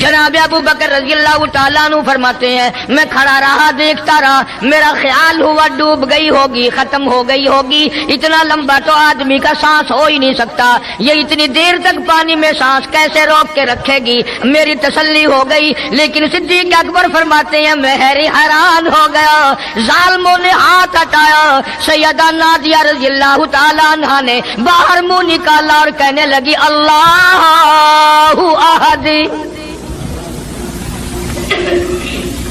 جناب ابو بکر رضی اللہ تعالیٰ عنہ فرماتے ہیں میں کھڑا رہا دیکھتا رہا، میرا خیال ہوا ڈوب گئی ہوگی، ختم ہو گئی ہوگی، اتنا لمبا تو آدمی کا سانس ہو ہی نہیں سکتا، یہ اتنی دیر تک پانی میں سانس کیسے روک کے رکھے گی، میری تسلی ہو گئی۔ لیکن صدیق اکبر فرماتے ہیں میں حیران ہو گیا، ظالموں نے ہاتھ ہٹایا، سیدہ نادیہ رضی اللہ تعالیٰ عنہ نے باہر منہ نکالا اور کہنے لگی اللہ احد۔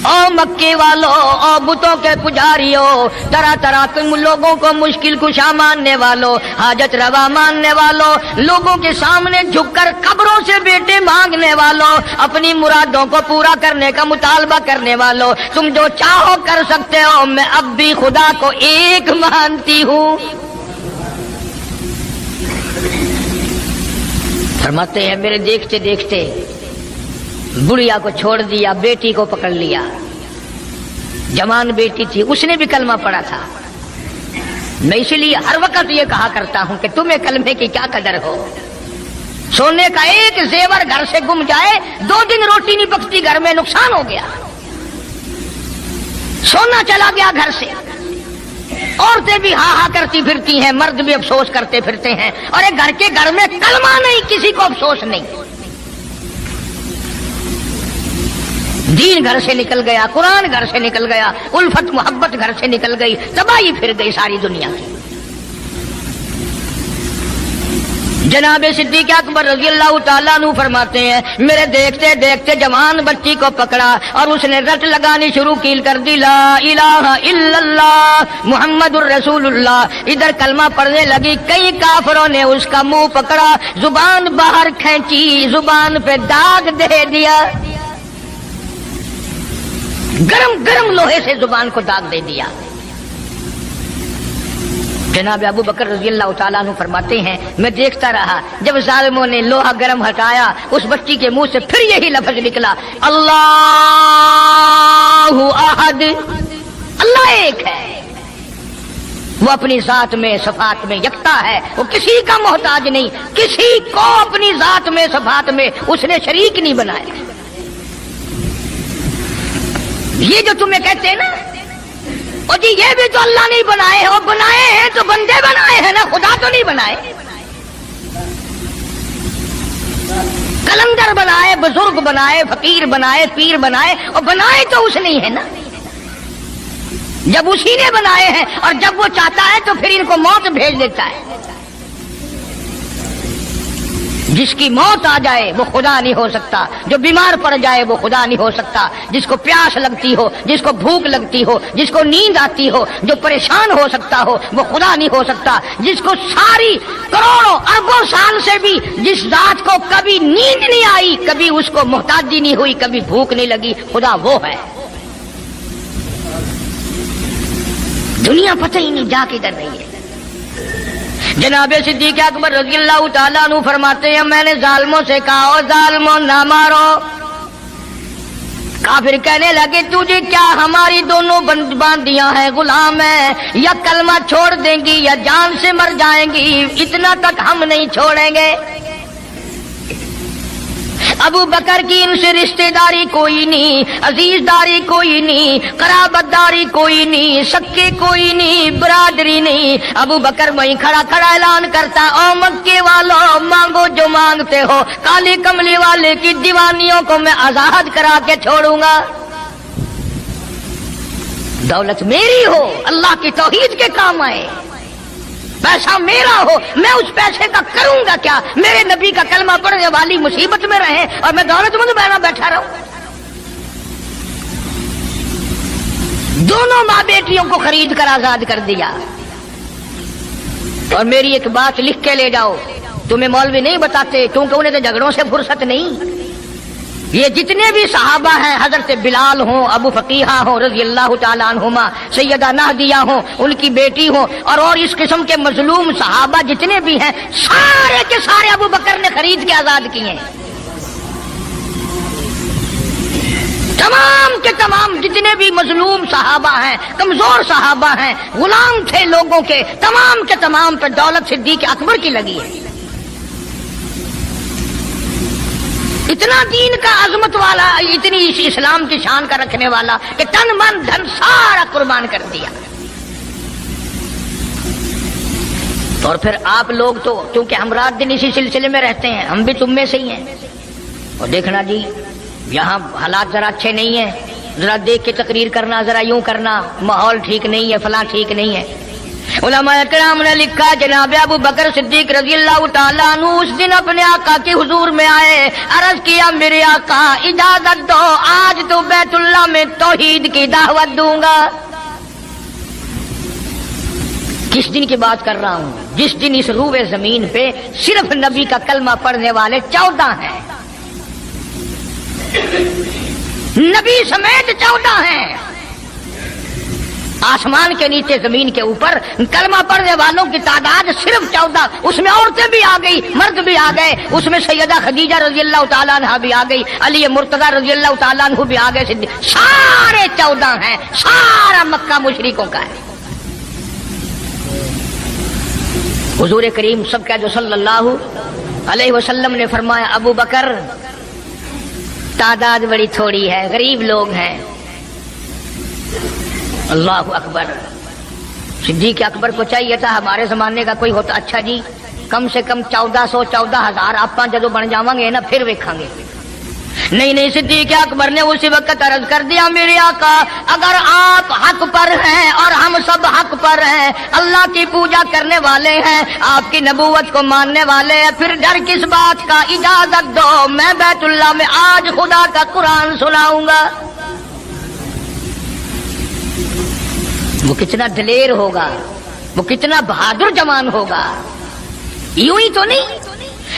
او مکے والو، او بتوں کے پجاریوں، طرح طرح کے لوگوں کو مشکل کشا ماننے والوں، حاجت روا ماننے والوں، لوگوں کے سامنے جھک کر قبروں سے بیٹے مانگنے والوں، اپنی مرادوں کو پورا کرنے کا مطالبہ کرنے والوں، تم جو چاہو کر سکتے ہو، میں اب بھی خدا کو ایک مانتی ہوں۔ فرماتے ہیں میرے دیکھتے دیکھتے بڑھیا کو چھوڑ دیا، بیٹی کو پکڑ لیا، جوان بیٹی تھی، اس نے بھی کلمہ پڑھا تھا۔ میں اسی لیے ہر وقت یہ کہا کرتا ہوں کہ تمہیں کلمے کی کیا قدر ہو، سونے کا ایک زیور گھر سے گم جائے، 2 دن روٹی نہیں پکتی گھر میں، نقصان ہو گیا، سونا چلا گیا گھر سے۔ عورتیں بھی ہاں ہاں کرتی پھرتی ہیں، مرد بھی افسوس کرتے پھرتے ہیں، اور ایک گھر میں کلمہ نہیں، کسی کو افسوس نہیں۔ دین گھر سے نکل گیا، قرآن گھر سے نکل گیا، الفت محبت گھر سے نکل گئی، تباہی پھر گئی ساری دنیا کی۔ جناب صدیق اکبر رضی اللہ تعالیٰ عنہ فرماتے ہیں میرے دیکھتے دیکھتے جوان بچی کو پکڑا اور اس نے رٹ لگانی شروع کی کر دی، لا الہ الا اللہ محمد الرسول اللہ۔ ادھر کلمہ پڑھنے لگی، کئی کافروں نے اس کا منہ پکڑا، زبان باہر کھینچی، زبان پہ داغ دے دیا، گرم گرم لوہے سے زبان کو داغ دے دیا۔ جناب ابو بکر رضی اللہ تعالیٰ عنہ فرماتے ہیں میں دیکھتا رہا، جب ظالموں نے لوہا گرم ہٹایا، اس بچی کے منہ سے پھر یہی لفظ نکلا، اللہ احد، اللہ ایک ہے، وہ اپنی ذات میں صفات میں یکتا ہے، وہ کسی کا محتاج نہیں، کسی کو اپنی ذات میں صفات میں اس نے شریک نہیں بنایا۔ یہ جو تمہیں کہتے ہیں نا اور جی یہ بھی تو اللہ نہیں بنائے ہیں، اور بنائے ہیں تو بندے بنائے ہیں نا، خدا تو نہیں بنائے۔ کلندر بنائے، بزرگ بنائے، فقیر بنائے، پیر بنائے، اور بنائے تو اس نہیں ہے نا۔ جب اسی نے بنائے ہیں اور جب وہ چاہتا ہے تو پھر ان کو موت بھیج دیتا ہے۔ جس کی موت آ جائے وہ خدا نہیں ہو سکتا، جو بیمار پڑ جائے وہ خدا نہیں ہو سکتا، جس کو پیاس لگتی ہو، جس کو بھوک لگتی ہو، جس کو نیند آتی ہو، جو پریشان ہو سکتا ہو وہ خدا نہیں ہو سکتا، جس کو ساری کروڑوں اربوں سال سے بھی جس ذات کو کبھی نیند نہیں آئی، کبھی اس کو محتاجی نہیں ہوئی، کبھی بھوک نہیں لگی، خدا وہ ہے۔ دنیا پتہ ہی نہیں جا کدھر رہی ہے۔ جناب صدیق اکبر رضی اللہ تعالیٰ عنہ فرماتے ہیں میں نے ظالموں سے کہا او ظالموں نہ مارو۔ کافر کہنے لگے تجھے کیا، ہماری دونوں باندیاں ہیں، غلام ہیں، یا کلمہ چھوڑ دیں گی یا جان سے مر جائیں گی، اتنا تک ہم نہیں چھوڑیں گے۔ ابو بکر کی ان سے رشتہ داری کوئی نہیں، عزیز داری کوئی نہیں، قرابت داری کوئی نہیں، سکے کوئی نہیں، برادری نہیں۔ ابو بکر وہیں کھڑا کھڑا اعلان کرتا او مکے والو مانگو جو مانگتے ہو، کالی کملی والے کی دیوانیوں کو میں آزاد کرا کے چھوڑوں گا۔ دولت میری ہو، اللہ کی توحید کے کام آئے، پیسہ میرا ہو، میں اس پیسے کا کروں گا کیا؟ میرے نبی کا کلمہ پڑھنے والی مصیبت میں رہے اور میں دولت مند بہنا بیٹھا رہوں۔ دونوں ماں بیٹیوں کو خرید کر آزاد کر دیا۔ اور میری ایک بات لکھ کے لے جاؤ، تمہیں مولوی نہیں بتاتے کیونکہ انہیں تو جھگڑوں سے فرصت نہیں۔ یہ جتنے بھی صحابہ ہیں، حضرت بلال ہوں، ابو فقیحہ ہوں رضی اللہ تعالیٰ عنہما، سیدہ نہدیہ ہوں، ان کی بیٹی ہوں، اور اس قسم کے مظلوم صحابہ جتنے بھی ہیں، سارے کے سارے ابو بکر نے خرید کے آزاد کیے ہیں۔ تمام کے تمام جتنے بھی مظلوم صحابہ ہیں، کمزور صحابہ ہیں، غلام تھے لوگوں کے، تمام کے تمام پہ دولت صدیق اکبر کی لگی ہے۔ اتنا دین کا عظمت والا، اتنی اسلام کی شان کا رکھنے والا کہ تن من دھن سارا قربان کر دیا. اور پھر آپ لوگ تو کیونکہ ہم رات دن اسی سلسلے میں رہتے ہیں، ہم بھی تم میں سے ہی ہیں. اور دیکھنا جی یہاں حالات ذرا اچھے نہیں ہیں، ذرا دیکھ کے تقریر کرنا، ذرا یوں کرنا، ماحول ٹھیک نہیں ہے، فلاں ٹھیک نہیں ہے. علماء کرام نے لکھا جناب ابو بکر صدیق رضی اللہ تعالیٰ عنہ اس دن اپنے آقا کے حضور میں آئے، عرض کیا میرے آقا اجازت دو، آج تو بیت اللہ میں توحید کی دعوت دوں گا. کس دن کی بات کر رہا ہوں؟ جس دن اس روئے زمین پہ صرف نبی کا کلمہ پڑھنے والے 14 ہیں، نبی سمیت 14 ہیں. آسمان کے نیچے زمین کے اوپر کلمہ پڑھنے والوں کی تعداد صرف 14، اس میں عورتیں بھی آ گئی، مرد بھی آ گئے، اس میں سیدہ خدیجہ رضی اللہ تعالیٰ عنہ بھی آ گئی، علی مرتضیٰ رضی اللہ تعالیٰ عنہ بھی آ گئے، سارے 14 ہیں. سارا مکہ مشرکوں کا ہے. حضور کریم سب کا جو صلی اللہ علیہ وسلم نے فرمایا ابو بکر تعداد بڑی تھوڑی ہے، غریب لوگ ہیں. اللہ اکبر. صدیق اکبر کو چاہیے تھا ہمارے زمانے کا کوئی ہوتا اچھا جی کم سے کم 1400 14,000 آپ جدو بن جاواں گے نا پھر ویکھاں گے. نہیں صدیق اکبر نے اسی وقت عرض کر دیا میرے آقا اگر آپ حق پر ہیں اور ہم سب حق پر ہیں، اللہ کی پوجا کرنے والے ہیں، آپ کی نبوت کو ماننے والے ہیں، پھر ڈر کس بات کا؟ اجازت دو میں بیت اللہ میں آج خدا کا قرآن سناؤں گا. وہ کتنا دلیر ہوگا، وہ کتنا بہادر جوان ہوگا. یوں ہی تو نہیں.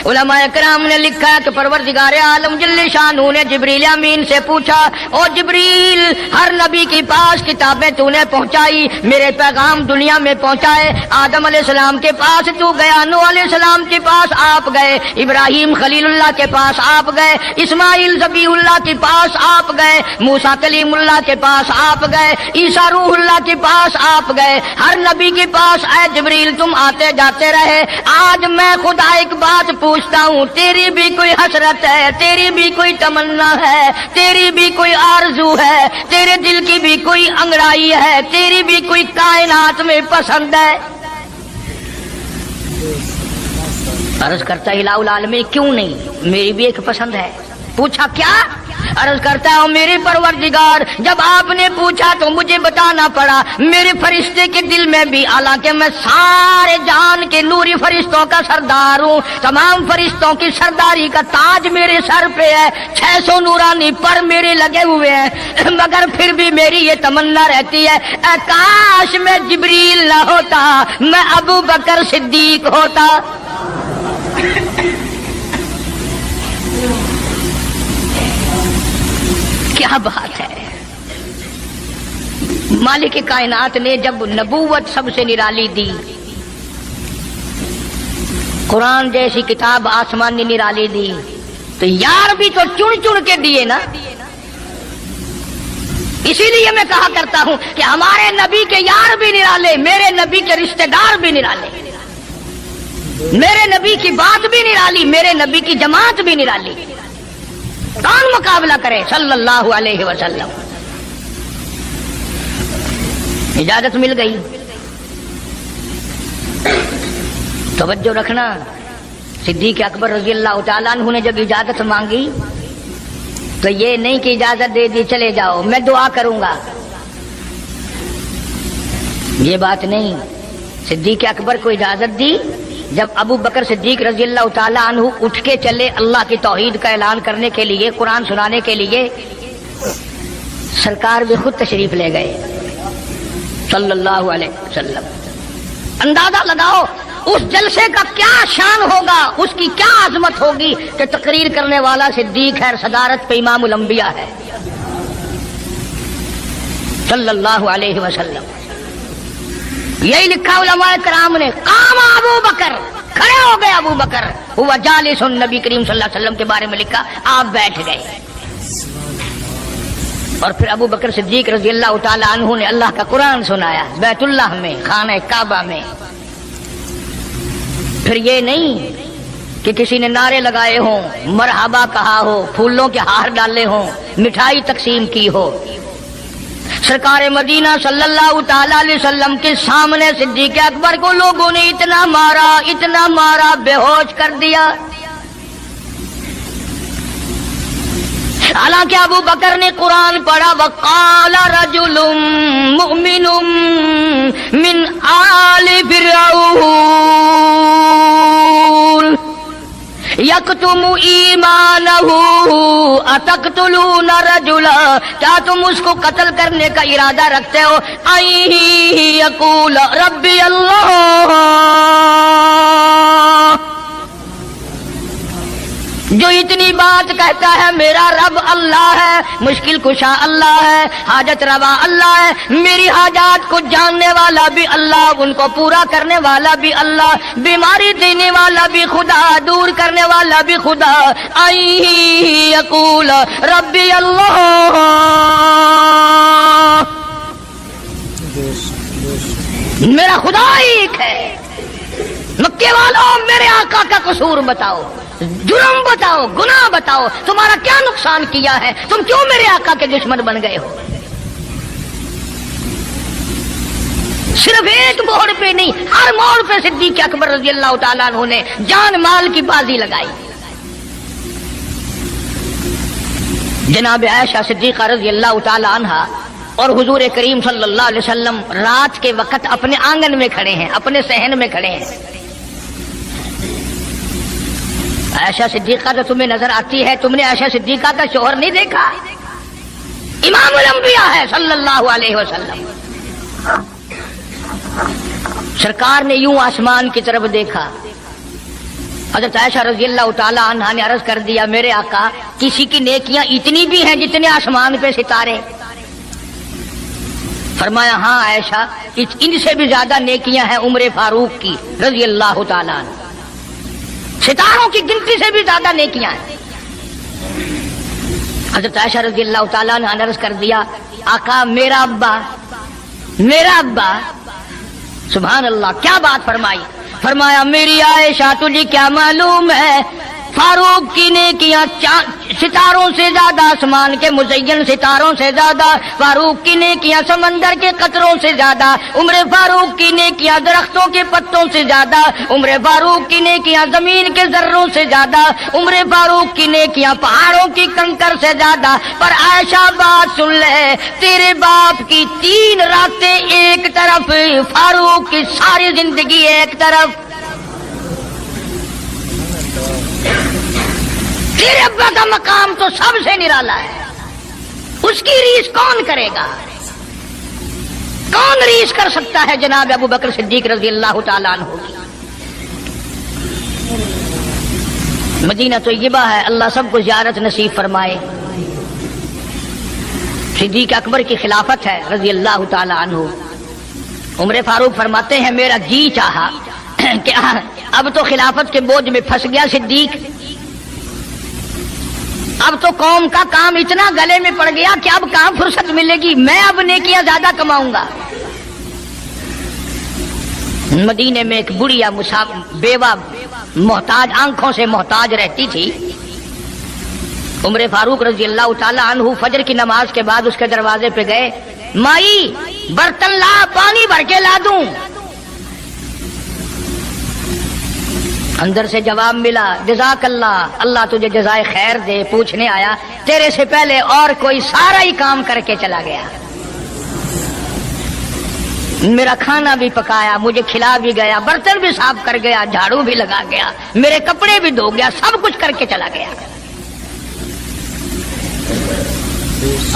علماء کرام نے لکھا کہ پروردگار عالم جل شانہ نے جبریل امین سے پوچھا او جبریل ہر نبی کے پاس کتابیں تو نے پہنچائی، میرے پیغام دنیا میں پہنچائے. آدم علیہ السلام کے پاس تو گیا، نوح علیہ السلام کے پاس آپ گئے، ابراہیم خلیل اللہ کے پاس آپ گئے، اسماعیل ذبیح اللہ کے پاس آپ گئے، موسیٰ کلیم اللہ کے پاس آپ گئے، عیسیٰ روح اللہ کے پاس آپ گئے. ہر نبی کے پاس اے جبریل تم آتے جاتے رہے. آج میں خدا ایک بات پوچھتا ہوں، تیری بھی کوئی حسرت ہے، تیری بھی کوئی تمنا ہے، تیری بھی کوئی آرزو ہے، تیرے دل کی بھی کوئی انگڑائی ہے، تیری بھی کوئی کائنات میں پسند ہے؟ عرض کرتا الہ العالمین کیوں نہیں، میری بھی ایک پسند ہے. پوچھا کیا؟ عرض کرتا ہوں میرے پروردگار جب آپ نے پوچھا تو مجھے بتانا پڑا میرے فرشتے کے دل میں بھی، حالانکہ میں سارے جان کے نوری فرشتوں کا سردار ہوں، تمام فرشتوں کی سرداری کا تاج میرے سر پہ ہے، 600 نورانی پر میرے لگے ہوئے ہیں، مگر پھر بھی میری یہ تمنا رہتی ہے اے کاش میں جبریل نہ ہوتا، میں ابو بکر صدیق ہوتا. کیا بات ہے. مالک کائنات نے جب نبوت سب سے نرالی دی، قرآن جیسی کتاب آسمان نے نرالی دی، تو یار بھی تو چن چن کے دیے نا. اسی لیے میں کہا کرتا ہوں کہ ہمارے نبی کے یار بھی نرالے، میرے نبی کے رشتہ دار بھی نرالے، میرے نبی کی بات بھی نرالی، میرے نبی کی جماعت بھی نرالی. کون مقابلہ کرے صلی اللہ علیہ وسلم. اجازت مل گئی. توجہ رکھنا، صدیق اکبر رضی اللہ تعالیٰ عنہ نے جب اجازت مانگی تو یہ نہیں کہ اجازت دے دی چلے جاؤ میں دعا کروں گا، یہ بات نہیں. صدیق اکبر کو اجازت دی. جب ابو بکر صدیق رضی اللہ تعالیٰ عنہ اٹھ کے چلے اللہ کی توحید کا اعلان کرنے کے لیے، قرآن سنانے کے لیے، سرکار بھی خود تشریف لے گئے صلی اللہ علیہ وسلم. اندازہ لگاؤ اس جلسے کا کیا شان ہوگا، اس کی کیا عظمت ہوگی کہ تقریر کرنے والا صدیق ہے، صدارت پہ امام الانبیاء ہے صلی اللہ علیہ وسلم. یہی لکھا علماء کرام نے، قام ابو بکر، کھڑے ہو گئے ابو بکر، ہوا جالس، نبی کریم صلی اللہ علیہ وسلم کے بارے میں لکھا آپ بیٹھ گئے. اور پھر ابو بکر صدیق رضی اللہ تعالیٰ عنہ نے اللہ کا قرآن سنایا بیت اللہ میں، خانہ کعبہ میں. پھر یہ نہیں کہ کسی نے نعرے لگائے ہوں، مرحبا کہا ہو، پھولوں کے ہار ڈالے ہوں، مٹھائی تقسیم کی ہو، سرکار مدینہ صلی اللہ تعالی علیہ وسلم کے سامنے صدیق اکبر کو لوگوں نے اتنا مارا، بے ہوش کر دیا۔ حالانکہ ابو بکر نے قرآن پڑھا، وقال رجل مؤمن من آل فرعون یکتم ایمانہ اتقتلون رجلا، کیا تم اس کو قتل کرنے کا ارادہ رکھتے ہو؟ یقول ربی اللہ، جو اتنی بات کہتا ہے میرا رب اللہ ہے، مشکل کشا اللہ ہے، حاجت روا اللہ ہے، میری حاجات کو جاننے والا بھی اللہ، ان کو پورا کرنے والا بھی اللہ، بیماری دینے والا بھی خدا، دور کرنے والا بھی خدا۔ یقول ربی اللہ، میرا خدا ایک ہے۔ مکے والوں میرے آقا کا قصور بتاؤ، جرم بتاؤ، گناہ بتاؤ، تمہارا کیا نقصان کیا ہے؟ تم کیوں میرے آقا کے دشمن بن گئے ہو؟ صرف ایک موڑ پہ نہیں، ہر موڑ پہ صدیق اکبر رضی اللہ تعالیٰ عنہ نے جان مال کی بازی لگائی۔ جناب عائشہ صدیقہ رضی اللہ تعالیٰ عنہا اور حضور کریم صلی اللہ علیہ وسلم رات کے وقت اپنے آنگن میں کھڑے ہیں، اپنے صحن میں کھڑے ہیں۔ عائشہ صدیقہ تو تمہیں نظر آتی ہے، تم نے عائشہ صدیقہ کا شوہر نہیں دیکھا؟ امام الانبیاء ہے صلی اللہ علیہ وسلم۔ سرکار نے یوں آسمان کی طرف دیکھا، حضرت عائشہ رضی اللہ تعالی عنہا نے عرض کر دیا، میرے آقا کسی کی نیکیاں اتنی بھی ہیں جتنے آسمان پہ ستارے؟ فرمایا ہاں عائشہ، ان سے بھی زیادہ نیکیاں ہیں عمر فاروق کی رضی اللہ تعالی عنہ، ستاروں کی گنتی سے بھی زیادہ نیکیاں ہیں۔ حضرت عائشہ رضی اللہ تعالیٰ عنہ نے عرض کر دیا، آقا میرا ابا، سبحان اللہ، کیا بات فرمائی؟ فرمایا میری عائشہ تجھے کیا معلوم ہے، فاروق کی نیکیاں ستاروں سے زیادہ، آسمان کے مزین ستاروں سے زیادہ، فاروق کی نیکیاں سمندر کے قطروں سے زیادہ، عمر فاروق کی نیکیاں درختوں کے پتوں سے زیادہ، عمر فاروق کی نیکیاں زمین کے ذروں سے زیادہ، عمر فاروق کی نیکیاں پہاڑوں کی کنکر سے زیادہ۔ پر عائشہ بات سن لے، تیرے باپ کی 3 راتیں ایک طرف، فاروق کی ساری زندگی ایک طرف۔ تیرے ابا کا مقام تو سب سے نرالا ہے، اس کی ریس کون کرے گا؟ کون ریس کر سکتا ہے جناب ابو بکر صدیق رضی اللہ تعالیٰ عنہ کی؟ مدینہ طیبہ ہے، اللہ سب کو زیارت نصیب فرمائے۔ صدیق اکبر کی خلافت ہے رضی اللہ تعالیٰ عنہ۔ عمر فاروق فرماتے ہیں میرا جی چاہا کہ اب تو خلافت کے بوجھ میں پھنس گیا صدیق، اب تو قوم کا کام اتنا گلے میں پڑ گیا کہ اب کہاں فرصت ملے گی، میں اب نیکیاں زیادہ کماؤں گا۔ مدینے میں ایک بڑھیا بیوہ محتاج، آنکھوں سے محتاج رہتی تھی۔ عمر فاروق رضی اللہ تعالی عنہ فجر کی نماز کے بعد اس کے دروازے پہ گئے، مائی برتن لا، پانی بھر کے لا دوں؟ اندر سے جواب ملا، جزاک اللہ، اللہ تجھے جزائے خیر دے، پوچھنے آیا تیرے سے پہلے اور کوئی سارا ہی کام کر کے چلا گیا، میرا کھانا بھی پکایا، مجھے کھلا بھی گیا، برتن بھی صاف کر گیا، جھاڑو بھی لگا گیا، میرے کپڑے بھی دھو گیا، سب کچھ کر کے چلا گیا۔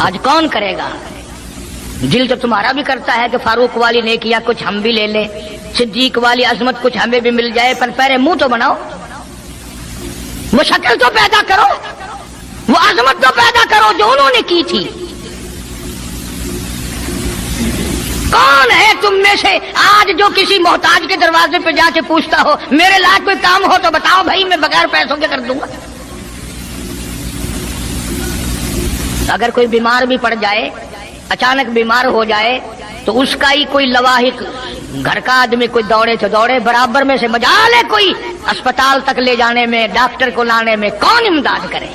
آج کون کرے گا؟ دل تو تمہارا بھی کرتا ہے کہ فاروق والی نیکیاں کچھ ہم بھی لے لیں، صدیق والی عظمت کچھ ہمیں بھی مل جائے، پر پہلے منہ تو بناؤ، وہ شکل تو پیدا کرو، وہ عظمت تو پیدا کرو جو انہوں نے کی تھی۔ کون ہے تم میں سے آج جو کسی محتاج کے دروازے پہ جا کے پوچھتا ہو میرے لائق کوئی کام ہو تو بتاؤ بھائی، میں بغیر پیسوں کے کر دوں گا؟ اگر کوئی بیمار بھی پڑ جائے، اچانک بیمار ہو جائے تو اس کا ہی کوئی لواحق گھر کا آدمی کوئی دوڑے تو دوڑے، برابر میں سے مجال ہے کوئی اسپتال تک لے جانے میں، ڈاکٹر کو لانے میں، کون امداد کرے؟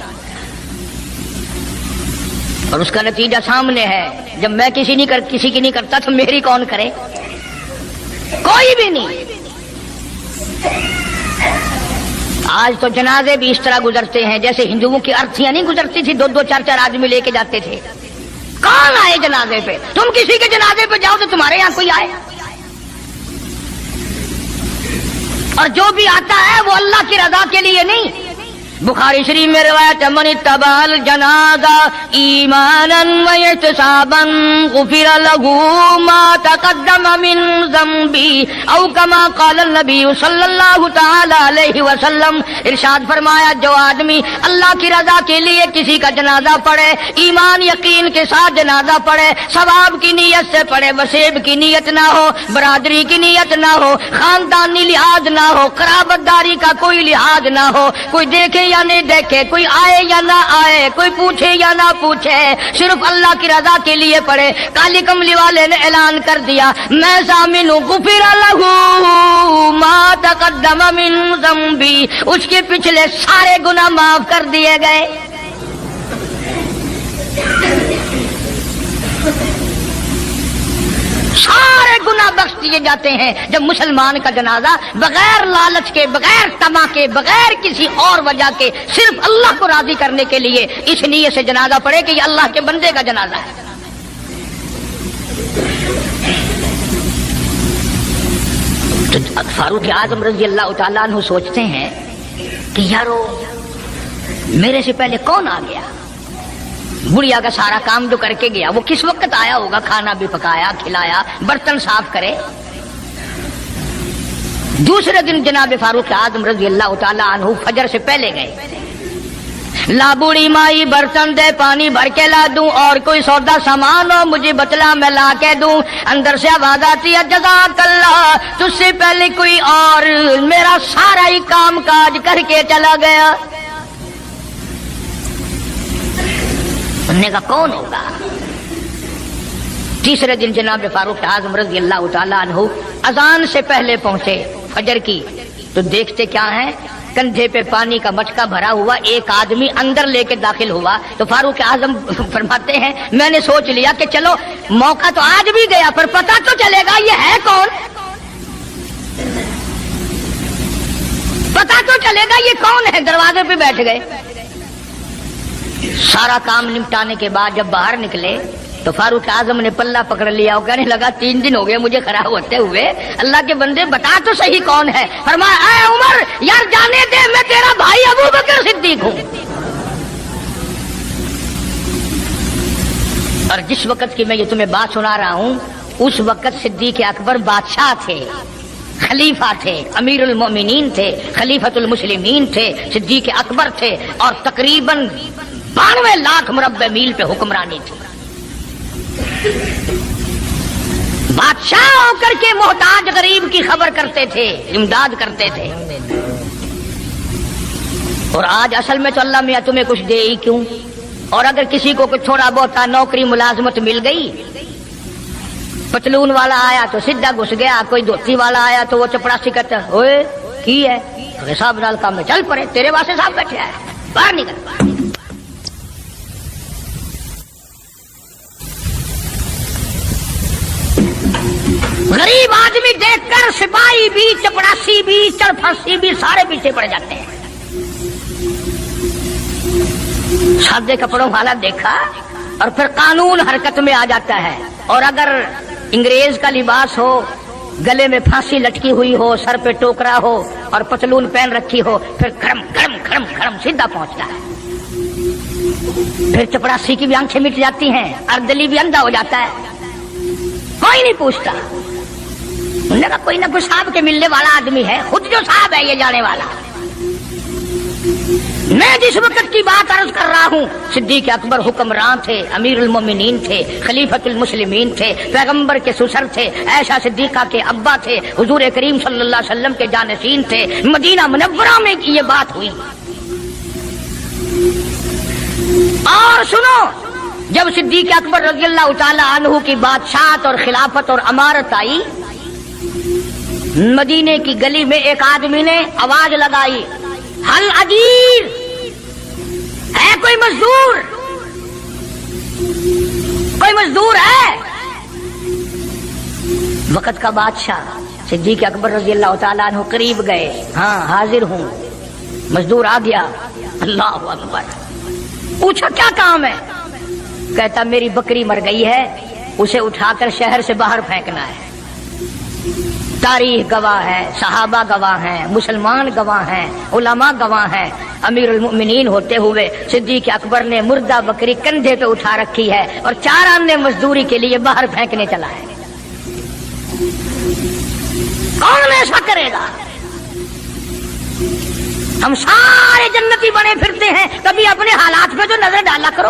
اور اس کا نتیجہ سامنے ہے، جب میں کسی کی نہیں کرتا تو میری کون کرے؟ کوئی بھی نہیں۔ آج تو جنازے بھی اس طرح گزرتے ہیں جیسے ہندوؤں کی ارتھیاں نہیں گزرتی تھی، 2 4 آدمی لے کے جاتے تھے۔ کون آئے جنازے پہ؟ تم کسی کے جنازے پہ جاؤ تو تمہارے یہاں کوئی آئے، اور جو بھی آتا ہے وہ اللہ کی رضا کے لیے نہیں۔ بخاری شریف میں روایت ہے، من اتبع الجنازہ ایمانا واحتسابا غفر له ما تقدم من ذنبه او كما قال النبی صلی اللہ تعالی علیہ وسلم۔ ارشاد فرمایا، جو آدمی اللہ کی رضا کے لیے کسی کا جنازہ پڑھے، ایمان یقین کے ساتھ جنازہ پڑھے، ثواب کی نیت سے پڑھے، وسیب کی نیت نہ ہو، برادری کی نیت نہ ہو، خاندانی لحاظ نہ ہو، قرابت داری کا کوئی لحاظ نہ ہو، کوئی دیکھے یا نہیں دیکھے، کوئی آئے یا نہ آئے، کوئی پوچھے یا نہ پوچھے، صرف اللہ کی رضا کے لیے پڑھے۔ کالی کملی والے نے اعلان کر دیا، میں ضامن ہوں، غفر لہ ما تقدم من ذنبی، اس کے پچھلے سارے گناہ معاف کر دیے گئے۔ سارے گناہ بخش دیے جاتے ہیں جب مسلمان کا جنازہ بغیر لالچ کے، بغیر طمع کے، بغیر کسی اور وجہ کے، صرف اللہ کو راضی کرنے کے لیے اس نیت سے جنازہ پڑھے کہ یہ اللہ کے بندے کا جنازہ ہے۔ تو فاروق اعظم رضی اللہ تعالیٰ عنہ سوچتے ہیں کہ یارو میرے سے پہلے کون آ گیا؟ بڑھیا کا سارا کام جو کر کے گیا وہ کس وقت آیا ہوگا؟ کھانا بھی پکایا، کھلایا، برتن صاف کرے۔ دوسرے دن جناب فاروق اعظم رضی اللہ تعالیٰ عنہ فجر سے پہلے گئے، لا بوڑھی مائی برتن دے، پانی بھر کے لا دوں، اور کوئی سودا سامان ہو مجھے بتلا میں لا کے دوں۔ اندر سے آواز آتی ہے، جزاک اللہ، تجھ سے پہلے کوئی اور میرا سارا ہی کام کاج کر کے چلا گیا۔ انہوں نے کہا کون ہوگا؟ تیسرے دن جناب فاروق اعظم رضی اللہ تعالیٰ عنہ اذان سے پہلے پہنچے فجر کی، تو دیکھتے کیا ہیں، کندھے پہ پانی کا مٹکا بھرا ہوا ایک آدمی اندر لے کے داخل ہوا۔ تو فاروق اعظم فرماتے ہیں، میں نے سوچ لیا کہ چلو موقع تو آج بھی گیا، پر پتہ تو چلے گا یہ ہے کون، پتہ تو چلے گا یہ کون ہے۔ دروازے پہ بیٹھ گئے۔ سارا کام نمٹانے کے بعد جب باہر نکلے تو فاروق اعظم نے پلہ پکڑ لیا اور کہنے لگا، 3 دن ہو گئے مجھے کھڑا ہوتے ہوئے، اللہ کے بندے بتا تو صحیح کون ہے۔ فرمایا، اے عمر یار جانے دے، میں تیرا بھائی ابو بکر صدیق ہوں۔ اور جس وقت کی میں یہ تمہیں بات سنا رہا ہوں اس وقت صدیق اکبر بادشاہ تھے، خلیفہ تھے، امیر المومنین تھے، خلیفۃ المسلمین تھے، صدیق اکبر تھے، اور تقریباً 92 لاکھ مربع میل پہ حکمرانی تھی۔ بادشاہ ہو کر کے محتاج غریب کی خبر کرتے تھے، امداد کرتے تھے۔ اور آج اصل میں تو اللہ میاں تمہیں کچھ دے ہی کیوں؟ اور اگر کسی کو کچھ تھوڑا بہت نوکری ملازمت مل گئی، پتلون والا آیا تو سیدھا گھس گیا، کوئی دھوتی والا آیا تو وہ چپڑاسی کہتا ہے، اوئے کی ہے حساب نال کام میں چل پڑے، تیرے واسطے صاحب بیٹھے ہے، باہر نکل۔ غریب آدمی دیکھ کر سپاہی بھی، چپڑاسی بھی، چرپھاسی بھی سارے پیچھے پڑ جاتے ہیں۔ سادے کپڑوں والا دیکھا اور پھر قانون حرکت میں آ جاتا ہے، اور اگر انگریز کا لباس ہو، گلے میں پھانسی لٹکی ہوئی ہو، سر پہ ٹوکرا ہو اور پتلون پہن رکھی ہو، پھر کھڑم کھڑم کھڑم کھڑم سیدھا پہنچتا ہے۔ پھر چپڑاسی کی بھی آنکھیں مٹ جاتی ہیں، اردلی بھی اندھا ہو جاتا ہے، کوئی نہیں پوچھتا۔ انہوں نے کہا کوئی نہ کوئی صاحب کے ملنے والا آدمی ہے، خود جو صاحب ہے یہ جانے والا۔ میں جس وقت کی بات عرض کر رہا ہوں، صدیق اکبر حکمران تھے، امیر المومنین تھے، خلیفۃ المسلمین تھے، پیغمبر کے سسر تھے، عائشہ صدیقہ کے ابا تھے، حضور کریم صلی اللہ علیہ وسلم کے جانشین تھے۔ مدینہ منورہ میں یہ بات ہوئی۔ اور سنو، جب صدیق اکبر رضی اللہ تعالی عنہ کی بادشاہت اور خلافت اور امارت آئی، مدینے کی گلی میں ایک آدمی نے آواز لگائی، حل اجیر، ہے کوئی مزدور؟ کوئی مزدور ہے؟ وقت کا بادشاہ صدیق اکبر رضی اللہ تعالیٰ عنہ قریب گئے، ہاں حاضر ہوں۔ مزدور آ گیا، اللہ اکبر، پوچھا کیا کام ہے؟ کہتا میری بکری مر گئی ہے، اسے اٹھا کر شہر سے باہر پھینکنا ہے۔ تاریخ گواہ ہے، صحابہ گواہ ہیں، مسلمان گواہ ہیں، علماء گواہ ہیں، امیر المؤمنین ہوتے ہوئے صدیق اکبر نے مردہ بکری کندھے پہ اٹھا رکھی ہے اور 4 آنے مزدوری کے لیے باہر پھینکنے چلا ہے۔ کون ایسا کرے گا؟ ہم سارے جنتی بنے پھرتے ہیں، کبھی اپنے حالات پہ تو نظر ڈالا کرو،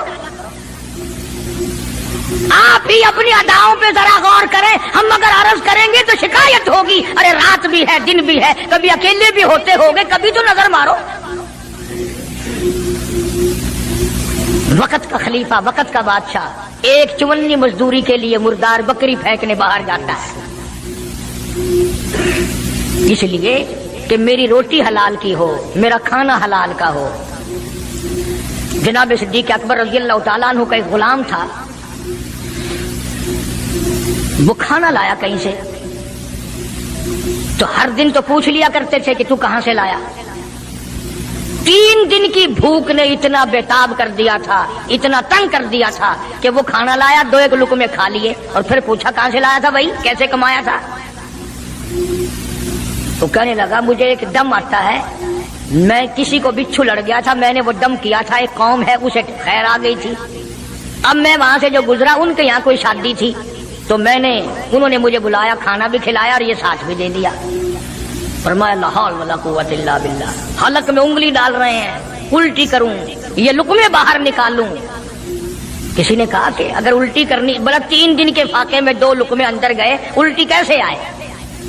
آپ ہی اپنی اداؤں پہ ذرا غور کریں۔ ہم اگر عرض کریں گے تو شکایت ہوگی، ارے رات بھی ہے دن بھی ہے، کبھی اکیلے بھی ہوتے ہوگے، کبھی تو نظر مارو۔ وقت کا خلیفہ، وقت کا بادشاہ ایک چونی مزدوری کے لیے مردار بکری پھینکنے باہر جاتا ہے، اس لیے کہ میری روٹی حلال کی ہو، میرا کھانا حلال کا ہو۔ جناب صدیق اکبر رضی اللہ تعالیٰ عنہ کا ایک غلام تھا، وہ کھانا لایا کہیں سے، تو ہر دن تو پوچھ لیا کرتے تھے کہ تو کہاں سے لایا۔ 3 دن کی بھوک نے اتنا بےتاب کر دیا تھا، اتنا تنگ کر دیا تھا کہ وہ کھانا لایا، 2 لقمے کھا لیے اور پھر پوچھا کہاں سے لایا تھا بھائی، کیسے کمایا تھا؟ تو کہنے لگا مجھے ایک دم آتا ہے، میں کسی کو بچھو لڑ گیا تھا، میں نے وہ دم کیا تھا، ایک قوم ہے اسے خیر آ گئی تھی، اب میں وہاں سے جو گزرا ان کے یہاں کوئی شادی تھی تو انہوں نے مجھے بلایا، کھانا بھی کھلایا اور یہ ساتھ بھی دے دیا۔ فرمایا لا حول ولا قوت الا باللہ، حلق میں انگلی ڈال رہے ہیں، الٹی کروں، یہ لقمے باہر نکالوں۔ کسی نے کہا کہ اگر الٹی کرنی، بلا 3 دن کے فاقے میں 2 لقمے اندر گئے، الٹی کیسے آئے؟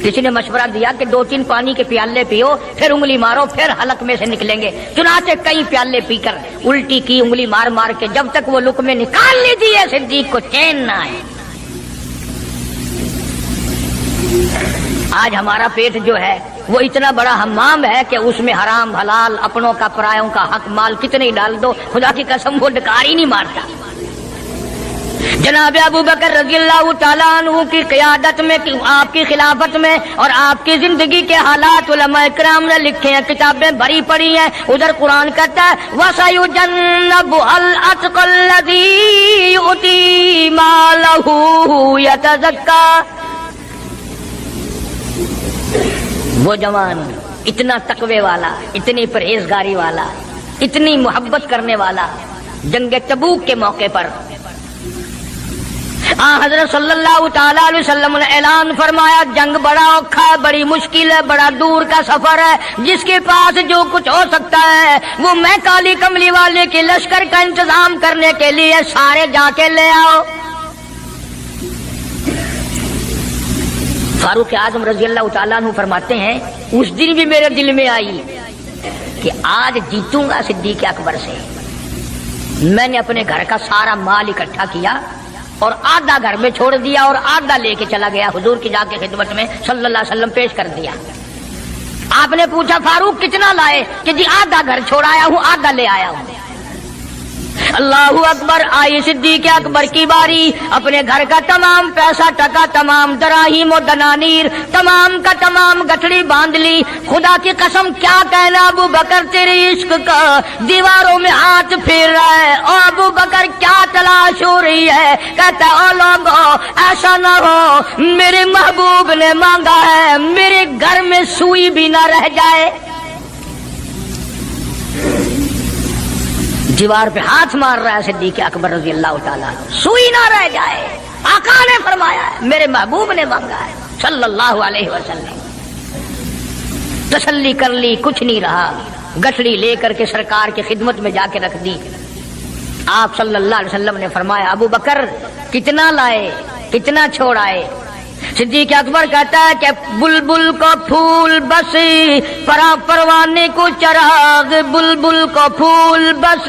کسی نے مشورہ دیا کہ 2-3 پانی کے پیالے پیو، پھر انگلی مارو، پھر حلق میں سے نکلیں گے۔ چنانچہ کئی پیالے پی کر الٹی کی، انگلی مار مار کے، جب تک وہ لقمے نکال لی دیے صدیق کو چین نہ آئے۔ آج ہمارا پیٹ جو ہے وہ اتنا بڑا حمام ہے کہ اس میں حرام حلال، اپنوں کا پرایوں کا حق مال کتنے ڈال دو، خدا کی قسم وہ ڈکار ہی نہیں مارتا۔ جناب ابو بکر رضی اللہ تعالیٰ عنہ کی قیادت میں، آپ کی خلافت میں اور آپ کی زندگی کے حالات علماء کرام نے لکھے ہیں، کتابیں بھری پڑی ہیں۔ ادھر قرآن کہتا ہے وَسَيُجَنَّبُهَا الْأَتْقَى الَّذِي يُؤْتِي مَالَهُ يَتَزَكَّىٰ۔ وہ جوان اتنا تقوی والا، اتنی پرہیزگاری والا، اتنی محبت کرنے والا، جنگ تبوک کے موقع پر حضرت صلی اللہ تعالی علیہ وسلم نے اعلان فرمایا جنگ بڑا اوکھا ہے، بڑی مشکل ہے، بڑا دور کا سفر ہے، جس کے پاس جو کچھ ہو سکتا ہے وہ میں کالی کملی والے کے لشکر کا انتظام کرنے کے لیے سارے جا کے لے آؤ۔ فاروق اعظم رضی اللہ تعالیٰ عنہ فرماتے ہیں اس دن بھی میرے دل میں آئی کہ آج جیتوں گا صدیق اکبر سے۔ میں نے اپنے گھر کا سارا مال اکٹھا کیا اور آدھا گھر میں چھوڑ دیا اور آدھا لے کے چلا گیا، حضور کی جا کے خدمت میں صلی اللہ علیہ وسلم پیش کر دیا۔ آپ نے پوچھا فاروق کتنا لائے؟ کہ جی آدھا گھر چھوڑایا ہوں، آدھا لے آیا ہوں۔ اللہ اکبر، آئی صدیق اکبر کی باری، اپنے گھر کا تمام پیسہ ٹکا، تمام دراہیم و دنانیر، تمام کا تمام گٹھڑی باندھ لی۔ خدا کی قسم کیا کہنا ابو بکر تیری عشق کا، دیواروں میں ہاتھ پھیر رہا ہے۔ او ابو بکر کیا تلاش ہو رہی ہے؟ کہتا او لوگو ایسا نہ ہو میرے محبوب نے مانگا ہے میرے گھر میں سوئی بھی نہ رہ جائے۔ دیوار پہ ہاتھ مار رہا ہے صدیق اکبر رضی اللہ تعالیٰ، سوئی نہ رہ جائے۔ آقا نے فرمایا ہے، میرے محبوب نے مانگا ہے صلی اللہ علیہ وسلم۔ تسلی کر لی، کچھ نہیں رہا، گٹھڑی لے کر کے سرکار کی خدمت میں جا کے رکھ دی۔ آپ صلی اللہ علیہ وسلم نے فرمایا ابو بکر کتنا لائے، کتنا چھوڑائے؟ صدیق اکبر کہتا ہے کہ بلبل کو پھول بس، پروانے کو چراغ، بلبل کو پھول بس،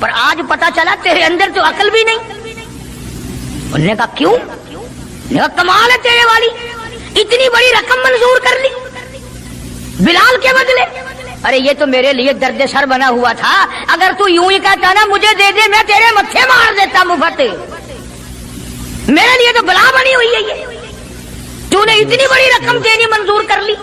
پر آج پتا چلا تیرے اندر تو عقل بھی نہیں. انہوں نے کہا کیوں؟ انہوں نے کہا کمال ہے تیرے والی، اتنی بڑی رقم منظور کر لی بلال کے بدلے. ارے یہ تو میرے لیے درد سر بنا ہوا تھا، اگر تو یوں ہی کہتا نا مجھے دے دے میں تیرے متھے مار دیتا مفت. میرے لیے تو بلا بنی ہوئی ہے یہ، تو نے اتنی بڑی رقم دینی منظور کر لی.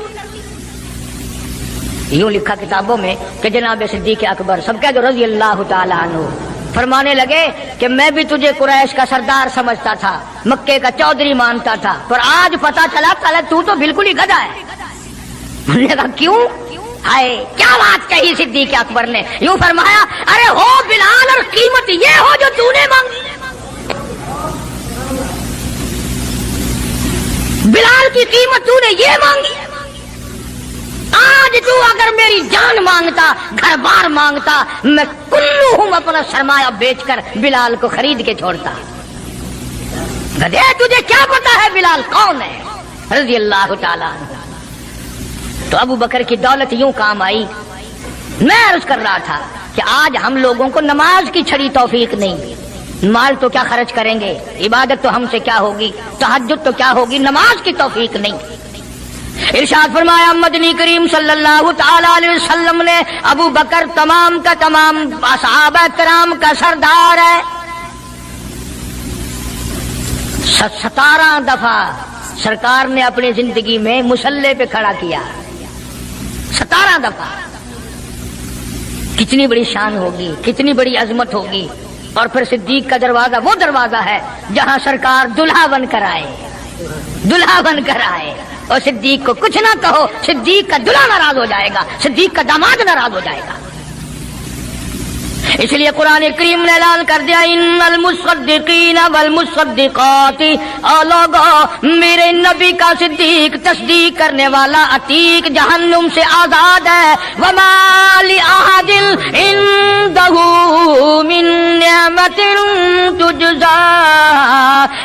یوں لکھا کتابوں میں کہ جناب صدیق اکبر سب کہہ دو رضی اللہ تعالی عنہ فرمانے لگے کہ میں بھی تجھے قریش کا سردار سمجھتا تھا، مکے کا چودھری مانتا تھا، پر آج پتا چلا تو بالکل ہی گدھا ہے. انہوں نے کہا کیوں؟ ہائے کیا بات کہی صدیق اکبر نے. یوں فرمایا ارے ہو بلال اور قیمت یہ ہو جو تو نے مانگی. بلال کی قیمت تو نے یہ مانگی. آج تو اگر میری جان مانگتا، گھر بار مانگتا، میں کلو ہوں اپنا سرمایہ بیچ کر بلال کو خرید کے چھوڑتا. گدھے تجھے کیا پتا ہے بلال کون ہے رضی اللہ تعالی عنہ. تو ابو بکر کی دولت یوں کام آئی. میں عرض کر رہا تھا کہ آج ہم لوگوں کو نماز کی چھڑی توفیق نہیں. مال تو کیا خرچ کریں گے، عبادت تو ہم سے کیا ہوگی، تہجد تو کیا ہوگی، نماز کی توفیق نہیں. ارشاد فرمایا مدنی کریم صلی اللہ تعالی علیہ وسلم نے ابو بکر تمام کا تمام صحابہ کرام کا سردار ہے. 17 دفعہ سرکار نے اپنی زندگی میں مصلی پہ کھڑا کیا. 17 دفعہ. کتنی بڑی شان ہوگی، کتنی بڑی عظمت ہوگی. اور پھر صدیق کا دروازہ وہ دروازہ ہے جہاں سرکار دلہا بن کر آئے، دلہا بن کر آئے. اور صدیق کو کچھ نہ کہو، صدیق کا دلہا ناراض ہو جائے گا، صدیق کا داماد ناراض ہو جائے گا. اس لیے قرآن کریم نے اعلان کر دیا ان المصدقین والمصدقات، اور لوگو میرے نبی کا صدیق تصدیق کرنے والا عتیق جہنم سے آزاد ہے. وما لأحد عنده من نعمت تجزا،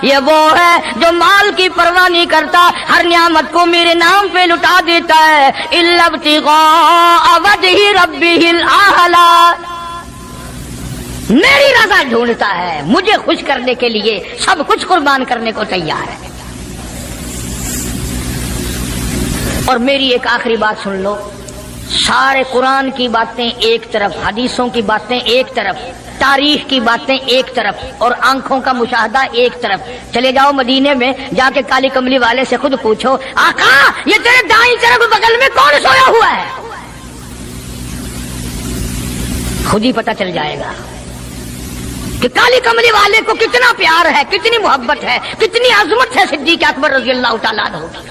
یہ وہ ہے جو مال کی پرواہ نہیں کرتا، ہر نعمت کو میرے نام پہ لٹا دیتا ہے. الا ابتغاء وجہ ربہ الاعلی، میری رضا ڈھونڈتا ہے، مجھے خوش کرنے کے لیے سب کچھ قربان کرنے کو تیار ہے. اور میری ایک آخری بات سن لو. سارے قرآن کی باتیں ایک طرف، حدیثوں کی باتیں ایک طرف، تاریخ کی باتیں ایک طرف، اور آنکھوں کا مشاہدہ ایک طرف. چلے جاؤ مدینے میں، جا کے کالی کملی والے سے خود پوچھو آقا یہ تیرے دائیں طرف بغل میں کون سویا ہوا ہے، خود ہی پتہ چل جائے گا کہ کالی کملی والے کو کتنا پیار ہے، کتنی محبت ہے، کتنی عظمت ہے صدیق اکبر رضی اللہ تعالیٰ عنہ کی.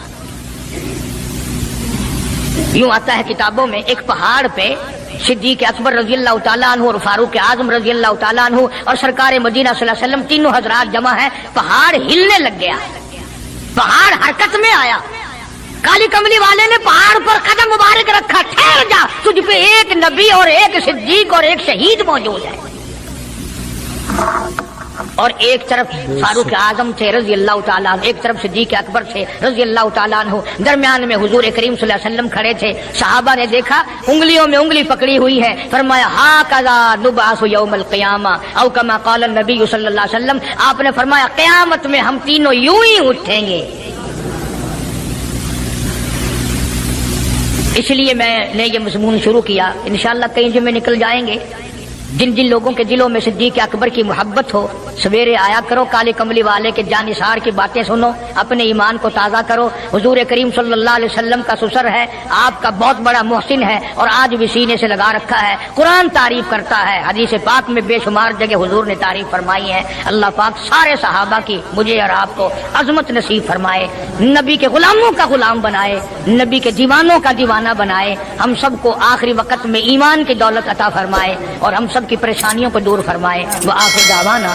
یوں آتا ہے کتابوں میں ایک پہاڑ پہ صدیق اکبر رضی اللہ تعالیٰ عنہ اور فاروق اعظم رضی اللہ تعالیٰ عنہ اور سرکار مدینہ صلی اللہ علیہ وسلم تینوں حضرات جمع ہیں. پہاڑ ہلنے لگ گیا، پہاڑ حرکت میں آیا. کالی کملی والے نے پہاڑ پر قدم مبارک رکھا، ٹھہر جا، تجھ پہ ایک نبی اور ایک صدیق اور ایک شہید موجود ہے. اور ایک طرف فاروق اعظم تھے رضی اللہ تعالیٰ عنہ، ایک طرف صدیق اکبر تھے رضی اللہ تعالیٰ عنہ، درمیان میں حضور کریم صلی اللہ علیہ وسلم کھڑے تھے. صحابہ نے دیکھا انگلیوں میں انگلی پکڑی ہوئی ہے. فرمایا ھاکذا نبعث یوم القیامہ او کما قال النبی صلی اللہ علیہ وسلم. آپ نے فرمایا قیامت میں ہم تینوں یوں ہی اٹھیں گے. اس لیے میں نے یہ مضمون شروع کیا. انشاءاللہ کئی جمعے نکل جائیں گے. جن جن لوگوں کے دلوں میں صدیق اکبر کی محبت ہو سویرے آیا کرو، کالے کملی والے کے جانثار کی باتیں سنو، اپنے ایمان کو تازہ کرو. حضور کریم صلی اللہ علیہ وسلم کا سسر ہے، آپ کا بہت بڑا محسن ہے اور آج بھی سینے سے لگا رکھا ہے. قرآن تعریف کرتا ہے، حدیث پاک میں بے شمار جگہ حضور نے تعریف فرمائی ہے. اللہ پاک سارے صحابہ کی مجھے اور آپ کو عظمت نصیب فرمائے، نبی کے غلاموں کا غلام بنائے، نبی کے دیوانوں کا دیوانہ بنائے. ہم سب کو آخری وقت میں ایمان کی دولت عطا فرمائے اور ہم سب کی پریشانیوں کو دور فرمائے. وآخر دعوانا.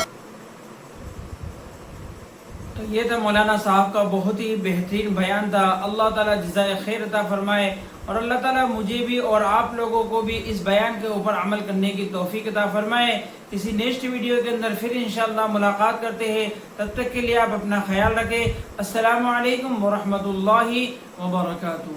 تو یہ تھا مولانا صاحب کا بہت ہی بہترین بیان تھا. اللہ تعالیٰ جزائے خیر عطا فرمائے اور اللہ تعالیٰ مجھے بھی اور آپ لوگوں کو بھی اس بیان کے اوپر عمل کرنے کی توفیق عطا فرمائے. کسی نیکسٹ ویڈیو کے اندر پھر انشاءاللہ ملاقات کرتے ہیں. تب تک کے لیے آپ اپنا خیال رکھیں. السلام علیکم ورحمۃ اللہ وبرکاتہ.